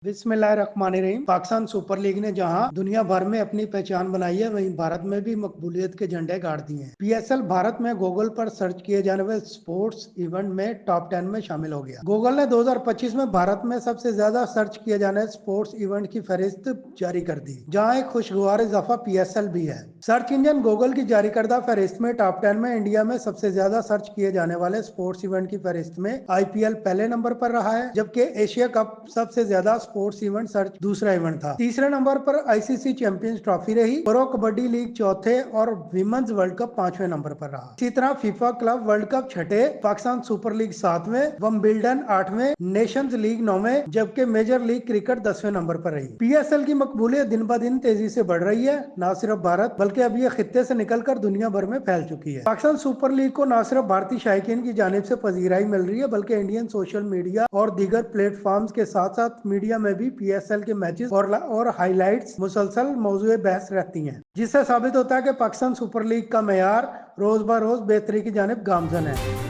बिस्मिल्लाहिर्रहमानिर्रहीम। Pakistan Super league ने जहां दुनिया भर में अपनी पहचान बनाई है, वहीं भारत में भी मकबूलियत के झंडे गाड़ दिए हैं। पीएसएल भारत में गूगल पर सर्च किए जाने वाले स्पोर्ट्स इवेंट में टॉप 10 में शामिल हो गया। गूगल ने 2025 में भारत में सबसे ज्यादा सर्च किए जाने स्पोर्ट्स इवेंट की फहरिस्त जारी कर दी, जहां एक खुशगवार इजाफा पीएसएल भी है। सर्च इंजन गूगल की जारी करदा फहरिस्त में टॉप 10 में इंडिया में सबसे ज्यादा सर्च किए जाने वाले स्पोर्ट्स इवेंट की फहरिस्त में आईपीएल पहले नंबर पर रहा है, जबकि एशिया कप सबसे ज्यादा स्पोर्ट्स इवेंट सर्च दूसरा इवेंट था। तीसरे नंबर पर आईसीसी चैंपियंस ट्रॉफी रही। प्रो कबड्डी लीग चौथे और विमेंस वर्ल्ड कप 5वें नंबर पर रहा। इसी तरह फीफा क्लब वर्ल्ड कप छठे, पाकिस्तान सुपर लीग 7वें, विंबलडन 8वें, नेशंस लीग 9वें, जबकि मेजर लीग क्रिकेट 10वें नंबर पर रही। पीएसएल की मकबूलियत दिन ब दिन तेजी से बढ़ रही है। न सिर्फ भारत बल्कि अब ये खित्ते से निकलकर दुनिया भर में फैल चुकी है। पाकिस्तान सुपर लीग को न सिर्फ भारतीय शायकीन की जानिब से पजीराई मिल रही है, बल्कि इंडियन सोशल मीडिया और दीगर प्लेटफॉर्म्स के साथ साथ मीडिया में भी पीएसएल के मैचेस और हाईलाइट्स मुसलसल मौजूद बहस रहती हैं, जिससे साबित होता है कि पाकिस्तान सुपर लीग का मेयार रोज ब रोज बेहतरी की जानिब गामजन है।